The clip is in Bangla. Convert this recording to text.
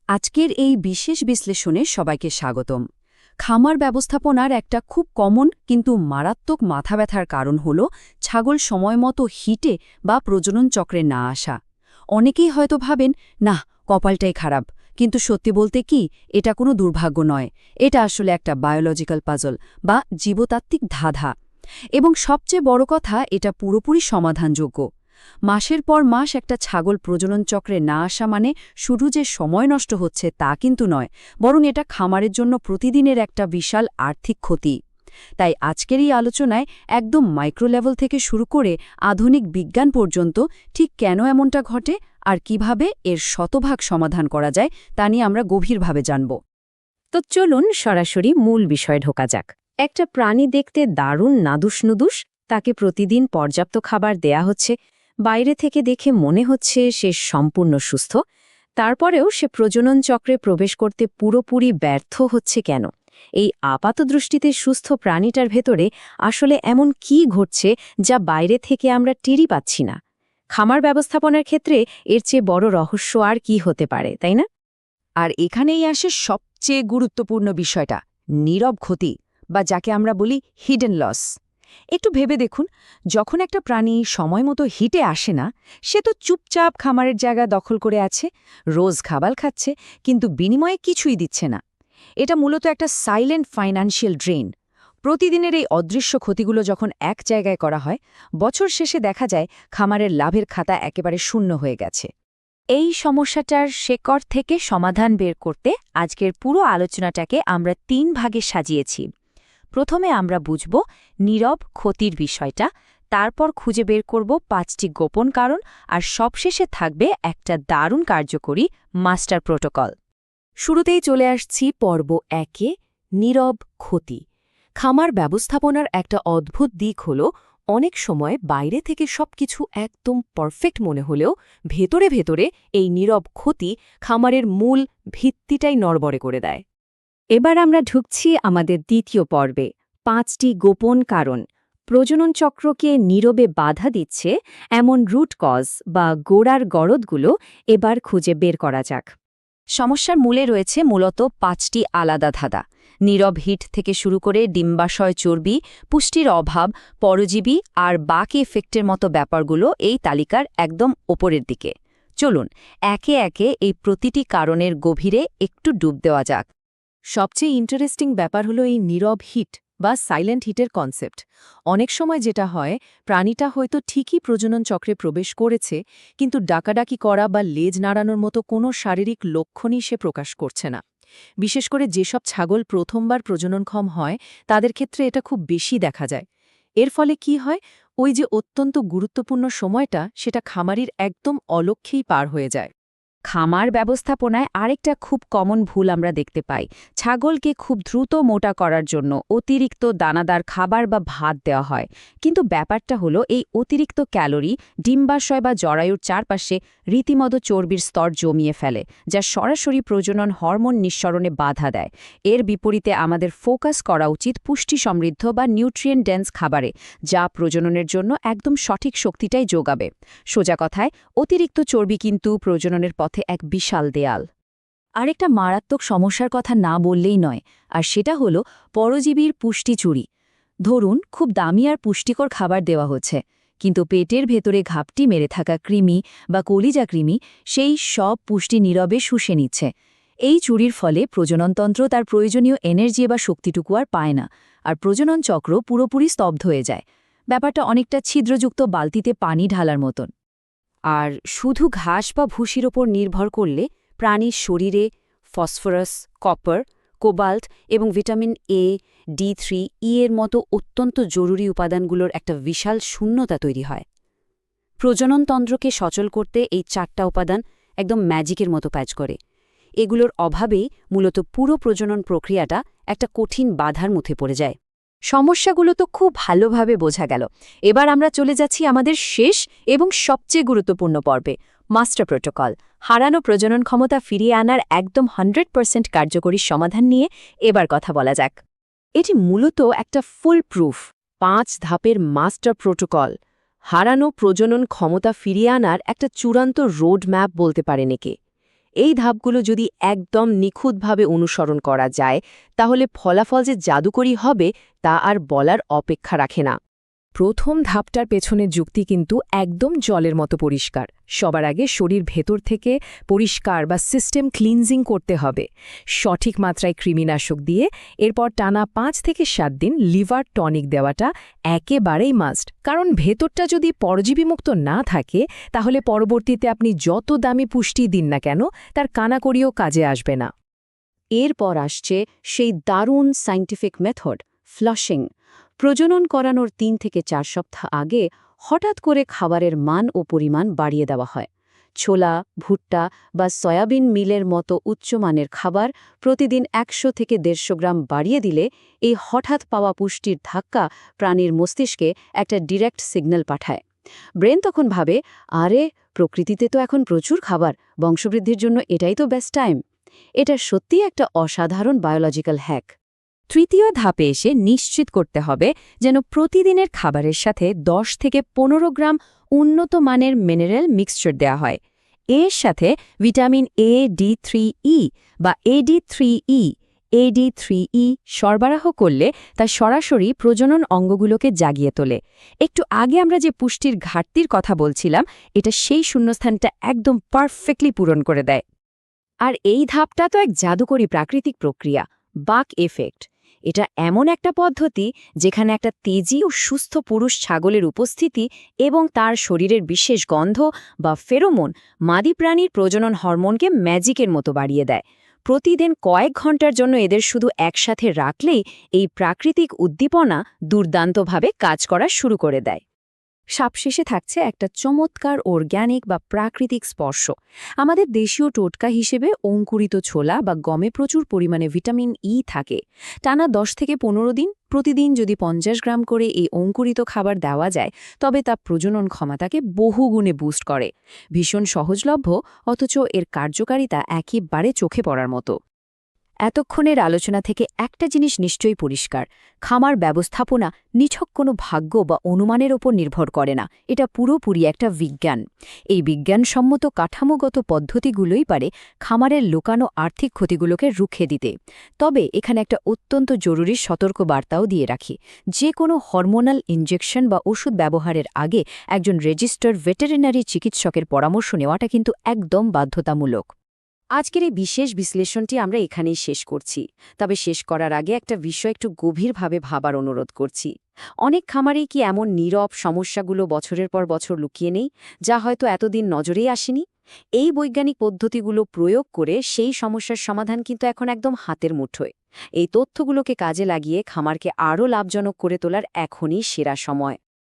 আজকের এই বিশেষ বিশ্লেষণে সবাইকে স্বাগতম। খামার ব্যবস্থাপনার একটা খুব কমন কিন্তু মারাত্মক মাথা ব্যথার কারণ হল ছাগল সময়মতো হিটে বা প্রজনন চক্রে না আসা। অনেকেই হয়তো ভাবেন, না, কপালটাই খারাপ, কিন্তু সত্যি বলতে কি, এটা কোনো দুর্ভাগ্য নয়, এটা আসলে একটা বায়োলজিক্যাল পাজল বা জীবতাত্ত্বিক ধাঁধা। এবং সবচেয়ে বড় কথা, এটা পুরোপুরি সমাধানযোগ্য। মাসের পর মাস একটা ছাগল প্রজনন চক্রে না আসা মানে শুধু যে সময় নষ্ট হচ্ছে তা কিন্তু নয়, বরং এটা খামারের জন্য প্রতিদিনের একটা বিশাল আর্থিক ক্ষতি। তাই আজকের এই আলোচনায় একদম মাইক্রো লেভেল থেকে শুরু করে আধুনিক বিজ্ঞান পর্যন্ত ঠিক কেন এমনটা ঘটে আর কিভাবে এর শতভাগ সমাধান করা যায় তা নিয়ে আমরা গভীরভাবে জানব। তো চলুন সরাসরি মূল বিষয়ে ঢোকা যাক। একটা প্রাণী দেখতে দারুণ নাদুস-নুদুস, তাকে প্রতিদিন পর্যাপ্ত খাবার দেয়া হচ্ছে, বাইরে থেকে দেখে মনে হচ্ছে সে সম্পূর্ণ সুস্থ, তারপরেও সে প্রজনন চক্রে প্রবেশ করতে পুরোপুরি ব্যর্থ হচ্ছে কেন? এই আপাতদৃষ্টিতে সুস্থ প্রাণীটার ভেতরে আসলে এমন কি ঘটছে যা বাইরে থেকে আমরা টেরই পাচ্ছি না? খামার ব্যবস্থাপনার ক্ষেত্রে এর চেয়ে বড় রহস্য আর কি হতে পারে, তাই না? আর এখানেই আসে সবচেয়ে গুরুত্বপূর্ণ বিষয়টা, নীরব ক্ষতি, বা যাকে আমরা বলি হিডেন লস। একটু ভেবে দেখুন, যখন একটা প্রাণী সময়মতো হিটে আসে না, সে তো চুপচাপ খামারের জায়গা দখল করে আছে, রোজ খাবার খাচ্ছে, কিন্তু বিনিময়ে কিছুই দিচ্ছে না। এটা মূলত একটা সাইলেন্ট ফাইন্যান্সিয়াল ড্রেন। প্রতিদিনের এই অদৃশ্য ক্ষতিগুলো যখন এক জায়গায় করা হয়, বছর শেষে দেখা যায় খামারের লাভের খাতা একেবারে শূন্য হয়ে গেছে। এই সমস্যাটার শেকড় থেকে সমাধান বের করতে আজকের পুরো আলোচনাটাকে আমরা ৩ ভাগে সাজিয়েছি। প্রথমে আমরা বুঝব নীরব ক্ষতির বিষয়টা, তারপর খুঁজে বের করব ৫টি গোপন কারণ, আর সবশেষে থাকবে একটা দারুণ কার্যকরী মাস্টার প্রোটোকল। শুরুতেই চলে আসছি পর্ব ১-এ, নীরব ক্ষতি। খামার ব্যবস্থাপনার একটা অদ্ভুত দিক হল, অনেক সময় বাইরে থেকে সবকিছু একদম পারফেক্ট মনে হলেও ভেতরে ভেতরে এই নীরব ক্ষতি খামারের মূল ভিত্তিটাই নড়বড়ে করে দেয়। এবার আমরা ঢুকছি আমাদের দ্বিতীয় পর্বে, ৫টি গোপন কারণ। প্রজনন চক্রকে নীরবে বাধা দিচ্ছে এমন রুট কজ বা গোড়ার গরদগুলো এবার খুঁজে বের করা যাক। সমস্যার মূলে রয়েছে মূলত ৫টি আলাদা ধাঁধা। নীরব হিট থেকে শুরু করে ডিম্বাশয় চর্বি, পুষ্টির অভাব, পরজীবী আর বাকি এফেক্টের মতো ব্যাপারগুলো এই তালিকার একদম ওপরের দিকে। চলুন একে একে এই প্রতিটি কারণের গভীরে একটু ডুব দেওয়া যাক। সবচেয়ে ইন্টারেস্টিং ব্যাপার হলো এই নীরব হিট বা সাইলেন্ট হিটের কনসেপ্ট। অনেক সময় যেটা হয়, প্রাণীটা হয়তো ঠিকই প্রজনন চক্রে প্রবেশ করেছে, কিন্তু ডাকাডাকি করা বা লেজ নাড়ানোর মতো কোনো শারীরিক লক্ষণই সে প্রকাশ করছে না। বিশেষ করে যেসব ছাগল প্রথমবার প্রজননক্ষম হয়, তাদের ক্ষেত্রে এটা খুব বেশি দেখা যায়। এর ফলে কি হয়, ওই যে অত্যন্ত গুরুত্বপূর্ণ সময়টা, সেটা খামারির একদম অলক্ষ্যেই পার হয়ে যায়। খামার ব্যবস্থাপনায় আরেকটা খুব কমন ভুল আমরা দেখতে পাই। ছাগলকে খুব দ্রুত মোটা করার জন্য অতিরিক্ত দানাদার খাবার বা ভাত দেওয়া হয়, কিন্তু ব্যাপারটা হলো এই অতিরিক্ত ক্যালোরি ডিম্বাশয় বা জরায়ুর চারপাশে রীতিমতো চর্বির স্তর জমিয়ে ফেলে, যা সরাসরি প্রজনন হরমোন নিঃসরণে বাধা দেয়। এর বিপরীতে আমাদের ফোকাস করা উচিত পুষ্টি সমৃদ্ধ বা নিউট্রিয়েন্ট ডেন্স খাবারে, যা প্রজননের জন্য একদম সঠিক শক্তিটাই যোগাবে। সোজা কথায়, অতিরিক্ত চর্বি কিন্তু প্রজননের পথে এক বিশাল দেয়াল। আরেকটা মারাত্মক সমস্যার কথা না বললেই নয়, আর সেটা হলো পরজীবীর পুষ্টি চুরি। ধরুন, খুব দামি আর পুষ্টিকর খাবার দেওয়া হচ্ছে, কিন্তু পেটের ভেতরে ঘাপটি মেরে থাকা কৃমি বা কলিজা কৃমি সেই সব পুষ্টি নীরবে শুষে নিচ্ছে। এই চুরির ফলে প্রজননতন্ত্র তার প্রয়োজনীয় এনার্জি বা শক্তিটুকু আর পায় না, আর প্রজনন চক্র পুরোপুরি স্তব্ধ হয়ে যায়। ব্যাপারটা অনেকটা ছিদ্রযুক্ত বালতিতে পানি ঢালার মতন। আর শুধু ঘাস বা ভুসির ওপর নির্ভর করলে প্রাণীর শরীরে ফসফরাস, কপার, কোবাল্ট এবং ভিটামিন এ, ডি3, এর মতো অত্যন্ত জরুরি উপাদানগুলোর একটা বিশাল শূন্যতা তৈরি হয়। প্রজননতন্ত্রকে সচল করতে এই 4টা উপাদান একদম ম্যাজিকের মতো কাজ করে। এগুলোর অভাবেই মূলত পুরো প্রজনন প্রক্রিয়াটা একটা কঠিন বাধার মুখে পড়ে যায়। সমস্যাগুলো তো খুব ভালোভাবে বোঝা গেল। এবার আমরা চলে যাচ্ছি আমাদের শেষ এবং সবচেয়ে গুরুত্বপূর্ণ পর্বে, মাস্টার প্রোটোকল। হারানো প্রজনন ক্ষমতা ফিরিয়ে আনার একদম 100% কার্যকরী সমাধান নিয়ে এবার কথা বলা যাক। এটি মূলত একটা ফুল প্রুফ 5 ধাপের মাস্টার প্রোটোকল। হারানো প্রজনন ক্ষমতা ফিরিয়ে আনার একটা চূড়ান্ত রোড ম্যাপ বলতে পারেন একে। এই ধাপগুলো যদি একদম নিখুঁতভাবে অনুসরণ করা যায় তাহলে ফলাফল যে জাদুকরী হবে তা আর বলার অপেক্ষা রাখে না। প্রথম ধাপটার পেছনের যুক্তি কিন্তু একদম জলের মতো পরিষ্কার। সবার আগে শরীর ভেতর থেকে পরিষ্কার বা সিস্টেম ক্লিনজিং করতে হবে সঠিক মাত্রায় কৃমিনাশক দিয়ে। এরপর টানা 5 থেকে 7 দিন লিভার টনিক দেওয়াটা একেবারেই মাস্ট, কারণ ভেতরটা যদি পরজীবীমুক্ত না থাকে তাহলে পরবর্তীতে আপনি যত দামি পুষ্টি দিন না কেন তার কানাকড়িও কাজে আসবে না। এরপর আসছে সেই দারুণ সায়েন্টিফিক মেথড, ফ্লাশিং। প্রজনন করানোর 3 থেকে 4 সপ্তাহ আগে হঠাৎ করে খাবারের মান ও পরিমাণ বাড়িয়ে দেওয়া হয়। ছোলা, ভুট্টা বা সয়াবিন মিলের মতো উচ্চমানের খাবার প্রতিদিন 100 থেকে 150 গ্রাম বাড়িয়ে দিলে এই হঠাৎ পাওয়া পুষ্টির ধাক্কা প্রাণীর মস্তিষ্কে একটা ডিরেক্ট সিগন্যাল পাঠায়। ব্রেন তখন ভাবে, আরে প্রকৃতিতে তো এখন প্রচুর খাবার, বংশবৃদ্ধির জন্য এটাই তো বেস্ট টাইম। এটা সত্যিই একটা অসাধারণ বায়োলজিক্যাল হ্যাক। তৃতীয় ধাপে এসে নিশ্চিত করতে হবে যেন প্রতিদিনের খাবারের সাথে 10 থেকে 15 গ্রাম উন্নত মানের মিনারেল মিক্সচার দেওয়া হয়। এর সাথে ভিটামিন AD3E বা AD3E সরবরাহ করলে তা সরাসরি প্রজনন অঙ্গগুলোকে জাগিয়ে তোলে। একটু আগে আমরা যে পুষ্টির ঘাটতির কথা বলছিলাম, এটা সেই শূন্যস্থানটা একদম পারফেক্টলি পূরণ করে দেয়। আর এই ধাপটা তো এক জাদুকরী প্রাকৃতিক প্রক্রিয়া, বাক এফেক্ট। এটা এমন একটা পদ্ধতি যেখানে একটা তেজি ও সুস্থ পুরুষ ছাগলের উপস্থিতি এবং তার শরীরের বিশেষ গন্ধ বা ফেরোমোন মাদি প্রাণীর প্রজনন হরমোনকে ম্যাজিকের মতো বাড়িয়ে দেয়। প্রতিদিন কয়েক ঘন্টার জন্য এদের শুধু একসাথে রাখলেই এই প্রাকৃতিক উদ্দীপনা দুর্দান্তভাবে কাজ করা শুরু করে দেয়। সবশেষে থাকছে একটা চমৎকার অর্গ্যানিক বা প্রাকৃতিক স্পর্শ। আমাদের দেশীয় টোটকা হিসেবে অঙ্কুরিত ছোলা বা গমে প্রচুর পরিমাণে ভিটামিন থাকে। টানা 10 থেকে 15 দিন প্রতিদিন যদি 50 গ্রাম করে এই অঙ্কুরিত খাবার দেওয়া যায় তবে তা প্রজনন ক্ষমতাকে বহুগুণে বুস্ট করে। ভীষণ সহজলভ্য, অথচ এর কার্যকারিতা একেবারে চোখে পড়ার মতো। এতক্ষণের আলোচনা থেকে একটা জিনিস নিশ্চয়ই পরিষ্কার, খামার ব্যবস্থাপনা নিছক কোনো ভাগ্য বা অনুমানের ওপর নির্ভর করে না, এটা পুরোপুরি একটা বিজ্ঞান। এই বিজ্ঞানসম্মত কাঠামোগত পদ্ধতিগুলোই পারে খামারের লুকানো আর্থিক ক্ষতিগুলোকে রুখে দিতে। তবে এখানে একটা অত্যন্ত জরুরি সতর্ক বার্তাও দিয়ে রাখি, যে কোনো হরমোনাল ইনজেকশন বা ওষুধ ব্যবহারের আগে একজন রেজিস্টার্ড ভেটেরিনারি চিকিৎসকের পরামর্শ নেওয়াটা কিন্তু একদম বাধ্যতামূলক। আজকের এই বিশেষ বিশ্লেষণটি আমরা এখানেই শেষ করছি, তবে শেষ করার আগে একটা বিষয় একটু গভীরভাবে ভাবার অনুরোধ করছি। অনেক খামারেই কি এমন নীরব সমস্যাগুলো বছরের পর বছর লুকিয়ে নেই, যা হয়তো এতদিন নজরেই আসেনি? এই বৈজ্ঞানিক পদ্ধতিগুলো প্রয়োগ করে সেই সমস্যার সমাধান কিন্তু এখন একদম হাতের মুঠোয়। এই তথ্যগুলোকে কাজে লাগিয়ে খামারকে আরও লাভজনক করে তোলার এখনই সেরা সময়।